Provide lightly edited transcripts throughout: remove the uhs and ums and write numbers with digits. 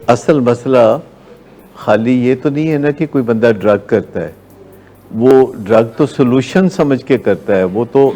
اصل مسئلہ خالی یہ تو نہیں ہے نا کہ کوئی بندہ ڈرگ کرتا ہے، وہ ڈرگ تو سلوشن سمجھ کے کرتا ہے، وہ تو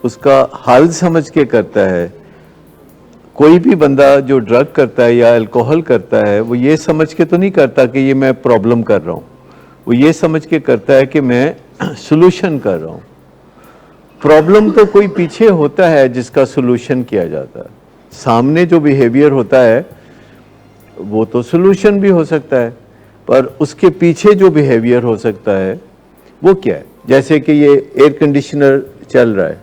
اس کا حل سمجھ کے کرتا ہے۔ کوئی بھی بندہ جو ڈرگ کرتا ہے یا الکوہل کرتا ہے وہ یہ سمجھ کے تو نہیں کرتا کہ یہ میں پرابلم کر رہا ہوں، وہ یہ سمجھ کے کرتا ہے کہ میں سلوشن کر رہا ہوں۔ پرابلم تو کوئی پیچھے ہوتا ہے جس کا سلوشن کیا جاتا ہے، سامنے جو بیہیویئر ہوتا ہے وہ تو سلوشن بھی ہو سکتا ہے، پر اس کے پیچھے جو بیہیویئر ہو سکتا ہے وہ کیا ہے؟ جیسے کہ یہ ایئر کنڈیشنر چل رہا ہے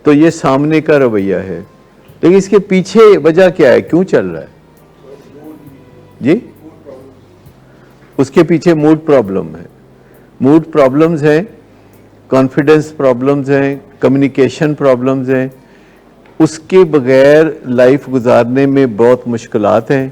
تو یہ سامنے کا رویہ ہے، لیکن اس کے پیچھے وجہ کیا ہے، کیوں چل رہا ہے؟ جی، اس کے پیچھے موڈ پرابلم ہے، موڈ پرابلمز ہیں، کانفیڈنس پرابلمز ہیں، کمیونیکیشن پرابلمز ہیں، اس کے بغیر لائف گزارنے میں بہت مشکلات ہیں۔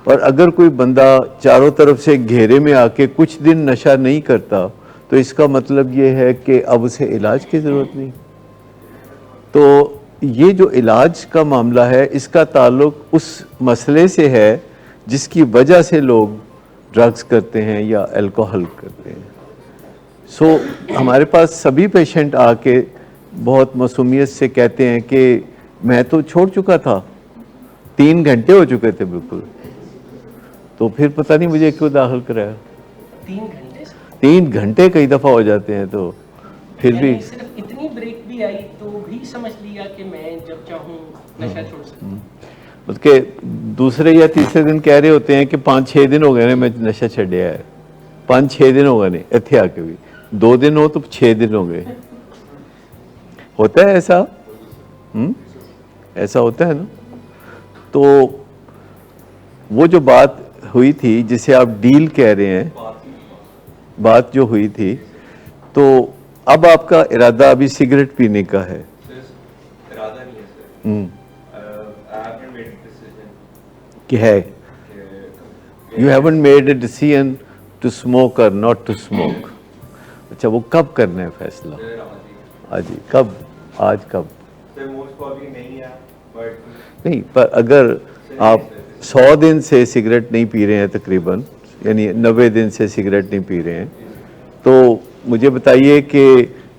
اور اگر کوئی بندہ چاروں طرف سے گھیرے میں آ کے کچھ دن نشہ نہیں کرتا تو اس کا مطلب یہ ہے کہ اب اسے علاج کی ضرورت نہیں۔ تو یہ جو علاج کا معاملہ ہے اس کا تعلق اس مسئلے سے ہے جس کی وجہ سے لوگ ڈرگز کرتے ہیں یا الکوہل کرتے ہیں۔ سو ہمارے پاس سبھی پیشنٹ آ کے بہت معصومیت سے کہتے ہیں کہ میں تو چھوڑ چکا تھا، 3 گھنٹے ہو چکے تھے بالکل، تو پھر پتہ نہیں مجھے کیوں داخل کرایا۔ 3 گھنٹے کئی دفعہ ہو جاتے ہیں تو پھر بھی صرف اتنی بریک بھی آئی تو بھی سمجھ لیا کہ میں جب چاہوں نشہ چھوڑ سکتا ہوں۔ بلکہ دوسرے یا تیسرے دن کہہ رہے ہوتے ہیں کہ 5-6 دن ہو گئے نا میں نشہ چھڈیا ہے، 5-6 دن ہو گئے نہیں اتھے آ کے بھی، 2 دن ہو تو 6 دن ہو گئے۔ ہوتا ہے ایسا؟ ایسا ہوتا ہے نا؟ تو وہ جو بات ہوئی تھی جسے آپ ڈیل کہہ رہے ہیں، بات جو ہوئی تھی، تو اب آپ کا ارادہ ابھی سگریٹ پینے کا ہے؟ ارادہ نہیں ہے کہ ہے you haven't made a decision to smoke or not to smoke. اچھا، وہ کب کرنا ہے فیصلہ؟ جی کب؟ آج کب؟ نہیں، پر اگر آپ 100 دن سے سگریٹ نہیں پی رہے ہیں تقریباً، یعنی 90 دن سے سگریٹ نہیں پی رہے ہیں، تو مجھے بتائیے کہ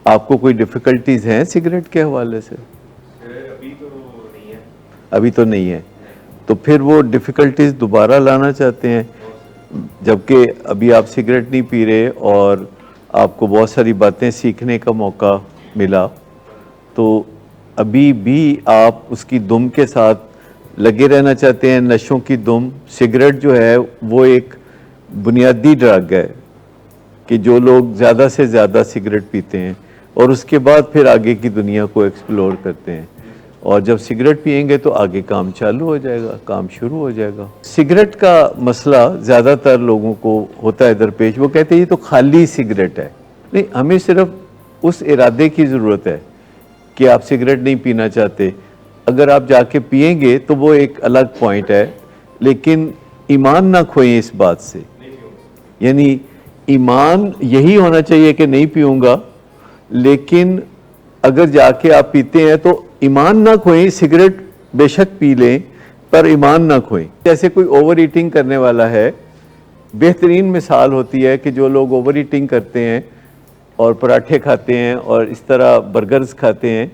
آپ کو کوئی ڈیفیکلٹیز ہیں سگریٹ کے حوالے سے؟ ابھی تو نہیں ہے، تو پھر وہ ڈیفیکلٹیز دوبارہ لانا چاہتے ہیں، جبکہ ابھی آپ سگریٹ نہیں پی رہے اور آپ کو بہت ساری باتیں سیکھنے کا موقع ملا، تو ابھی بھی آپ اس کی دم کے ساتھ لگے رہنا چاہتے ہیں، نشوں کی دم۔ سگریٹ جو ہے وہ ایک بنیادی ڈرگ ہے کہ جو لوگ زیادہ سے زیادہ سگریٹ پیتے ہیں اور اس کے بعد پھر آگے کی دنیا کو ایکسپلور کرتے ہیں، اور جب سگریٹ پئیں گے تو آگے کام چالو ہو جائے گا، کام شروع ہو جائے گا۔ سگریٹ کا مسئلہ زیادہ تر لوگوں کو ہوتا ہے درپیش، وہ کہتے ہیں یہ تو خالی سگریٹ ہے۔ نہیں، ہمیں صرف اس ارادے کی ضرورت ہے کہ آپ سگریٹ نہیں پینا چاہتے، اگر آپ جا کے پئیں گے تو وہ ایک الگ پوائنٹ ہے، لیکن ایمان نہ کھوئیں اس بات سے، یعنی ایمان یہی ہونا چاہیے کہ نہیں پیوں گا، لیکن اگر جا کے آپ پیتے ہیں تو ایمان نہ کھوئیں، سگریٹ بے شک پی لیں پر ایمان نہ کھوئیں۔ جیسے کوئی اوور ایٹنگ کرنے والا ہے، بہترین مثال ہوتی ہے کہ جو لوگ اوور ایٹنگ کرتے ہیں اور پراٹھے کھاتے ہیں اور اس طرح برگرز کھاتے ہیں،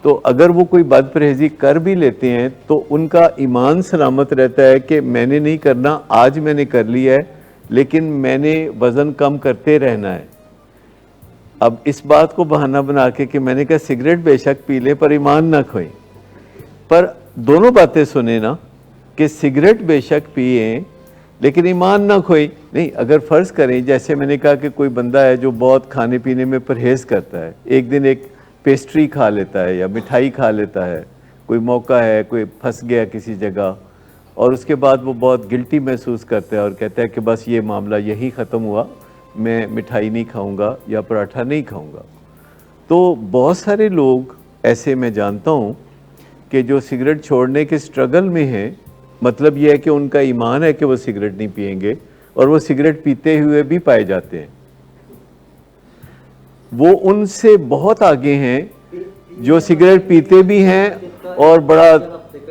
تو اگر وہ کوئی بد پرہیزی کر بھی لیتے ہیں تو ان کا ایمان سلامت رہتا ہے کہ میں نے نہیں کرنا، آج میں نے کر لیا ہے، لیکن میں نے وزن کم کرتے رہنا ہے۔ اب اس بات کو بہانہ بنا کے کہ میں نے کہا سگریٹ بے شک پی لیں پر ایمان نہ کھوئیں، پر دونوں باتیں سنیں نا، کہ سگریٹ بے شک پئیں لیکن ایمان نہ کھوئیں۔ نہیں، اگر فرض کریں جیسے میں نے کہا کہ کوئی بندہ ہے جو بہت کھانے پینے میں پرہیز کرتا ہے، ایک دن ایک پیسٹری کھا لیتا ہے یا مٹھائی کھا لیتا ہے، کوئی موقع ہے، کوئی پھنس گیا کسی جگہ، اور اس کے بعد وہ بہت گلٹی محسوس کرتا ہے اور کہتا ہے کہ بس یہ معاملہ یہی ختم ہوا، میں مٹھائی نہیں کھاؤں گا یا پراٹھا نہیں کھاؤں گا۔ تو بہت سارے لوگ ایسے میں جانتا ہوں کہ جو سگریٹ چھوڑنے کے سٹرگل میں ہیں، مطلب یہ ہے کہ ان کا ایمان ہے کہ وہ سگریٹ نہیں پئیں گے اور وہ سگریٹ پیتے ہوئے بھی پائے جاتے ہیں۔ وہ ان سے بہت آگے ہیں جو سگریٹ پیتے بھی ہیں اور بڑا